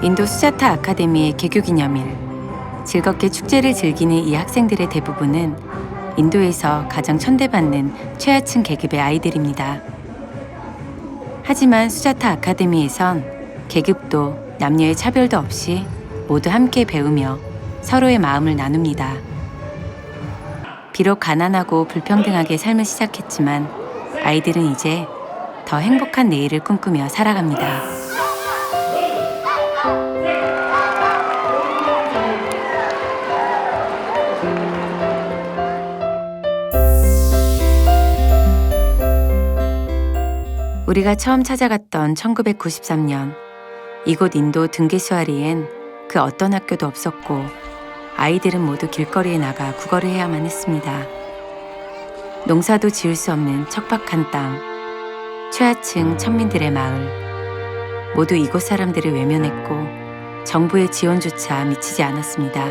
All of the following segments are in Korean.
인도 수자타 아카데미의 개교 기념일. 즐겁게 축제를 즐기는 이 학생들의 대부분은 인도에서 가장 천대받는 최하층 계급의 아이들입니다. 하지만 수자타 아카데미에선 계급도 남녀의 차별도 없이 모두 함께 배우며 서로의 마음을 나눕니다. 비록 가난하고 불평등하게 삶을 시작했지만 아이들은 이제 더 행복한 내일을 꿈꾸며 살아갑니다. 우리가 처음 찾아갔던 1993년, 이곳 인도 등굣수아리엔 그 어떤 학교도 없었고 아이들은 모두 길거리에 나가 구걸을 해야만 했습니다. 농사도 지을 수 없는 척박한 땅, 최하층 천민들의 마을, 모두 이곳 사람들을 외면했고 정부의 지원조차 미치지 않았습니다.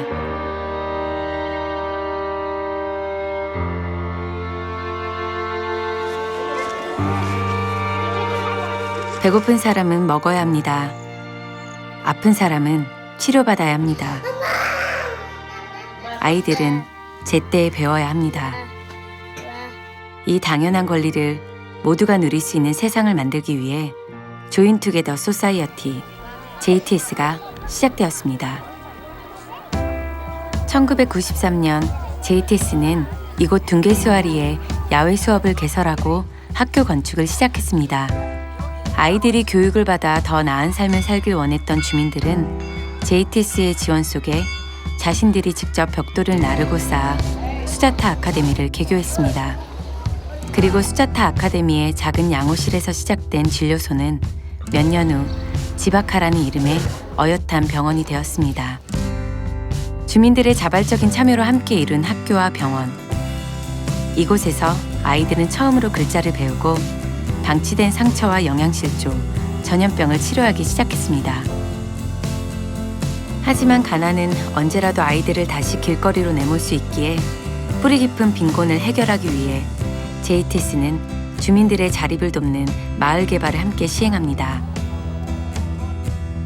배고픈 사람은 먹어야 합니다. 아픈 사람은 치료받아야 합니다. 아이들은 제때에 배워야 합니다. 이 당연한 권리를 모두가 누릴 수 있는 세상을 만들기 위해 조인 투게더 소사이어티 JTS가 시작되었습니다. 1993년 JTS는 이곳 등굣수아리에 야외 수업을 개설하고 학교 건축을 시작했습니다. 아이들이 교육을 받아 더 나은 삶을 살길 원했던 주민들은 JTS의 지원 속에 자신들이 직접 벽돌을 나르고 쌓아 수자타 아카데미를 개교했습니다. 그리고 수자타 아카데미의 작은 양호실에서 시작된 진료소는 몇 년 후 지바카라는 이름의 어엿한 병원이 되었습니다. 주민들의 자발적인 참여로 함께 이룬 학교와 병원. 이곳에서 아이들은 처음으로 글자를 배우고 방치된 상처와 영양실조, 전염병을 치료하기 시작했습니다. 하지만 가난은 언제라도 아이들을 다시 길거리로 내몰 수 있기에 뿌리 깊은 빈곤을 해결하기 위해 JTS는 주민들의 자립을 돕는 마을 개발을 함께 시행합니다.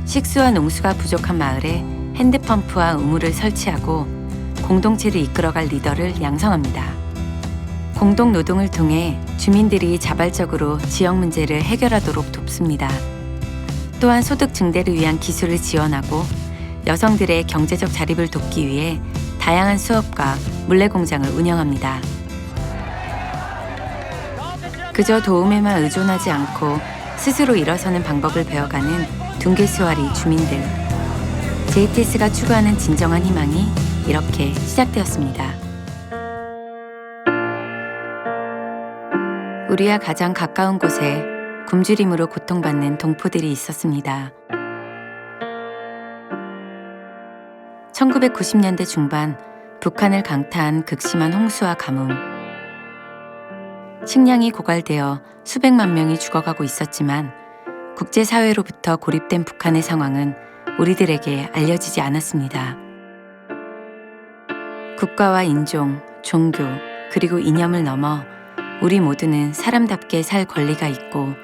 식수와 농수가 부족한 마을에 핸드펌프와 우물을 설치하고 공동체를 이끌어갈 리더를 양성합니다. 공동 노동을 통해 주민들이 자발적으로 지역 문제를 해결하도록 돕습니다. 또한 소득 증대를 위한 기술을 지원하고 여성들의 경제적 자립을 돕기 위해 다양한 수업과 물레 공장을 운영합니다. 그저 도움에만 의존하지 않고 스스로 일어서는 방법을 배워가는 등굣수아리 주민들. JTS가 추구하는 진정한 희망이 이렇게 시작되었습니다. 우리와 가장 가까운 곳에 굶주림으로 고통받는 동포들이 있었습니다. 1990년대 중반 북한을 강타한 극심한 홍수와 가뭄. 식량이 고갈되어 수백만 명이 죽어가고 있었지만 국제사회로부터 고립된 북한의 상황은 우리들에게 알려지지 않았습니다. 국가와 인종, 종교, 그리고 이념을 넘어 우리 모두는 사람답게 살 권리가 있고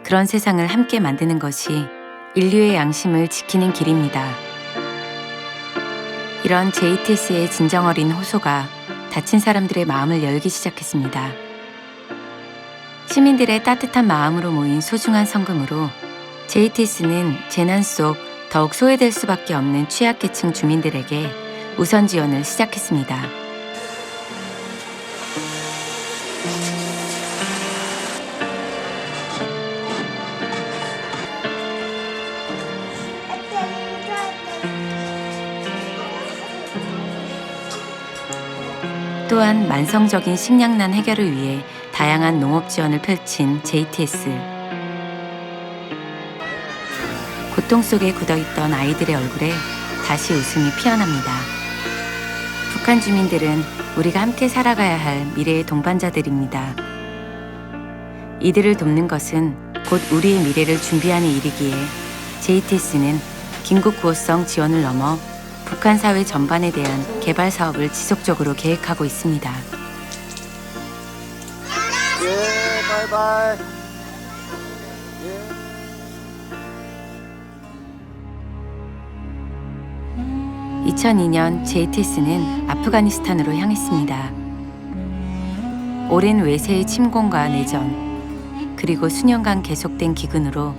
그런 세상을 함께 만드는 것이 인류의 양심을 지키는 길입니다. 이런 JTS의 진정 어린 호소가 다친 사람들의 마음을 열기 시작했습니다. 시민들의 따뜻한 마음으로 모인 소중한 성금으로 JTS는 재난 속 더욱 소외될 수밖에 없는 취약계층 주민들에게 우선 지원을 시작했습니다. 또한 만성적인 식량난 해결을 위해 다양한 농업 지원을 펼친 JTS. 고통 속에 굳어있던 아이들의 얼굴에 다시 웃음이 피어납니다. 북한 주민들은 우리가 함께 살아가야 할 미래의 동반자들입니다. 이들을 돕는 것은 곧 우리의 미래를 준비하는 일이기에 JTS는 긴급 구호성 지원을 넘어 북한 사회 전반에 대한 개발 사업을 지속적으로 계획하고 있습니다. 예, 바이바이. 예. 2002년 JTS는 아프가니스탄으로 향했습니다. 오랜 외세의 침공과 내전, 그리고 수년간 계속된 기근으로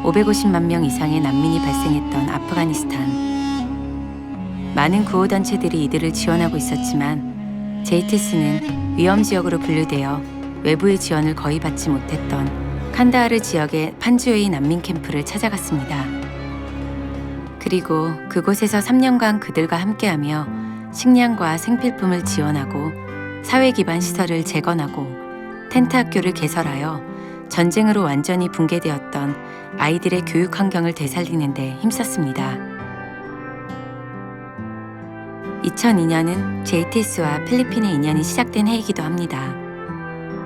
550만 명 이상의 난민이 발생했던 아프가니스탄. 많은 구호단체들이 이들을 지원하고 있었지만 JTS는 위험지역으로 분류되어 외부의 지원을 거의 받지 못했던 칸다하르 지역의 판주웨이 난민 캠프를 찾아갔습니다. 그리고 그곳에서 3년간 그들과 함께하며 식량과 생필품을 지원하고 사회 기반 시설을 재건하고 텐트 학교를 개설하여 전쟁으로 완전히 붕괴되었던 아이들의 교육 환경을 되살리는 데 힘썼습니다. 2002년은 JTS와 필리핀의 인연이 시작된 해이기도 합니다.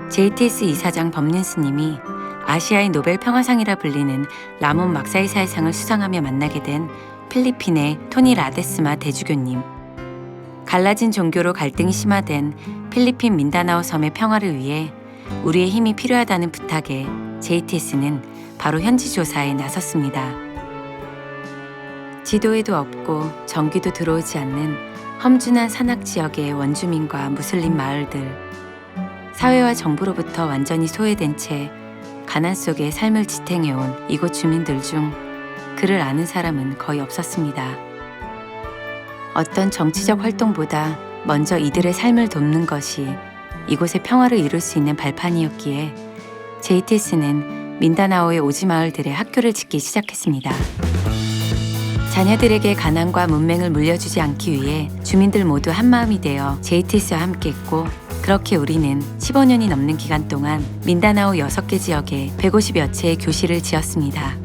JTS 이사장 법륜스님이 아시아의 노벨 평화상이라 불리는 라몬 막사이사이상을 수상하며 만나게 된 필리핀의 토니 라데스마 대주교님. 갈라진 종교로 갈등이 심화된 필리핀 민다나오 섬의 평화를 위해 우리의 힘이 필요하다는 부탁에 JTS는 바로 현지 조사에 나섰습니다. 지도에도 없고 전기도 들어오지 않는 험준한 산악 지역의 원주민과 무슬림 마을들, 사회와 정부로부터 완전히 소외된 채 가난 속에 삶을 지탱해온 이곳 주민들 중 그를 아는 사람은 거의 없었습니다. 어떤 정치적 활동보다 먼저 이들의 삶을 돕는 것이 이곳의 평화를 이룰 수 있는 발판이었기에 JTS는 민다나오의 오지 마을들의 학교를 짓기 시작했습니다. 자녀들에게 가난과 문맹을 물려주지 않기 위해 주민들 모두 한마음이 되어 JTS와 함께했고, 그렇게 우리는 15년이 넘는 기간 동안 민다나오 6개 지역에 150여 채의 교실을 지었습니다.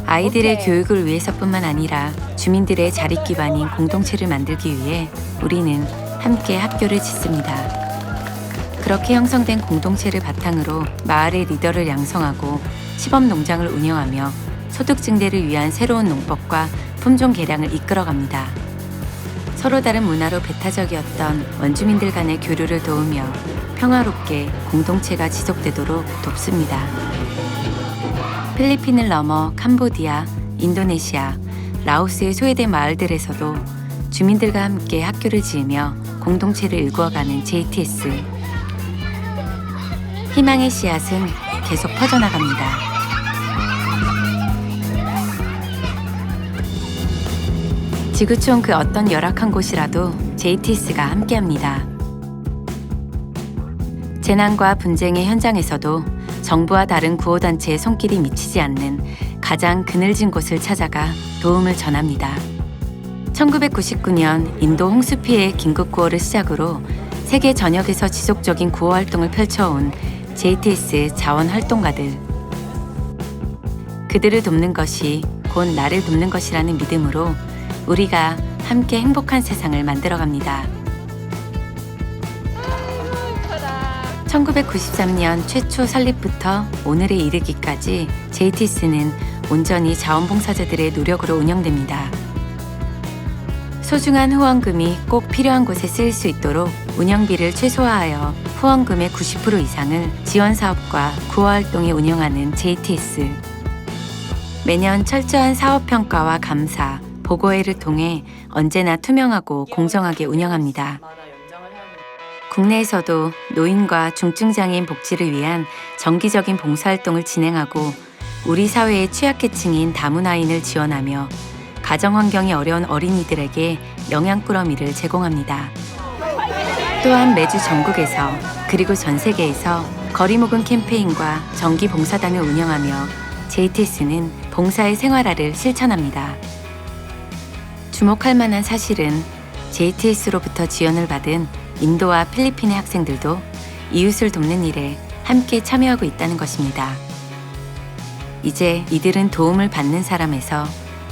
아이들의 교육을 위해서뿐만 아니라 주민들의 자립 기반인 공동체를 만들기 위해 우리는 함께 학교를 짓습니다. 그렇게 형성된 공동체를 바탕으로 마을의 리더를 양성하고 시범 농장을 운영하며 소득 증대를 위한 새로운 농법과 품종 개량을 이끌어갑니다. 서로 다른 문화로 배타적이었던 원주민들 간의 교류를 도우며 평화롭게 공동체가 지속되도록 돕습니다. 필리핀을 넘어 캄보디아, 인도네시아, 라오스의 소외된 마을들에서도 주민들과 함께 학교를 지으며 공동체를 일구어가는 JTS. 희망의 씨앗은 계속 퍼져나갑니다. 지구촌 그 어떤 열악한 곳이라도 JTS가 함께합니다. 재난과 분쟁의 현장에서도 정부와 다른 구호단체의 손길이 미치지 않는 가장 그늘진 곳을 찾아가 도움을 전합니다. 1999년 인도 홍수 피해 긴급 구호를 시작으로 세계 전역에서 지속적인 구호 활동을 펼쳐온 JTS 자원 활동가들. 그들을 돕는 것이 곧 나를 돕는 것이라는 믿음으로 우리가 함께 행복한 세상을 만들어갑니다. 1993년 최초 설립부터 오늘에 이르기까지 JTS는 온전히 자원봉사자들의 노력으로 운영됩니다. 소중한 후원금이 꼭 필요한 곳에 쓰일 수 있도록 운영비를 최소화하여 후원금의 90% 이상을 지원사업과 구호활동에 운영하는 JTS. 매년 철저한 사업평가와 감사, 보고회를 통해 언제나 투명하고 공정하게 운영합니다. 국내에서도 노인과 중증장애인 복지를 위한 정기적인 봉사활동을 진행하고 우리 사회의 취약계층인 다문화인을 지원하며 가정환경이 어려운 어린이들에게 영양꾸러미를 제공합니다. 또한 매주 전국에서 그리고 전 세계에서 거리목은 캠페인과 정기 봉사단을 운영하며 JTS는 봉사의 생활화를 실천합니다. 주목할 만한 사실은 JTS로부터 지원을 받은 인도와 필리핀의 학생들도 이웃을 돕는 일에 함께 참여하고 있다는 것입니다. 이제 이들은 도움을 받는 사람에서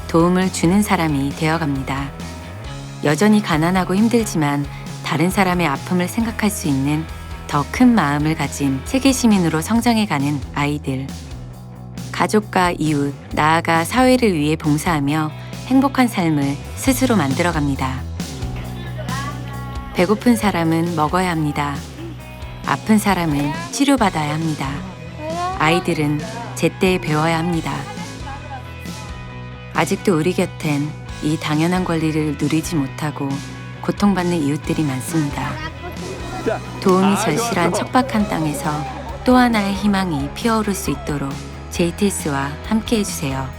도움을 주는 사람이 되어갑니다. 여전히 가난하고 힘들지만 다른 사람의 아픔을 생각할 수 있는 더 큰 마음을 가진 세계 시민으로 성장해가는 아이들. 가족과 이웃, 나아가 사회를 위해 봉사하며 행복한 삶을 스스로 만들어갑니다. 배고픈 사람은 먹어야 합니다. 아픈 사람은 치료받아야 합니다. 아이들은 제때에 배워야 합니다. 아직도 우리 곁엔 이 당연한 권리를 누리지 못하고 고통받는 이웃들이 많습니다. 도움이 절실한 척박한 땅에서 또 하나의 희망이 피어오를 수 있도록 JTS와 함께 해주세요.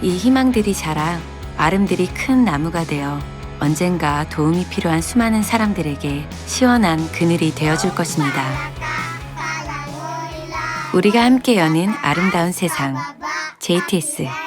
이 희망들이 자라 아름드리 큰 나무가 되어 언젠가 도움이 필요한 수많은 사람들에게 시원한 그늘이 되어줄 것입니다. 우리가 함께 여는 아름다운 세상 JTS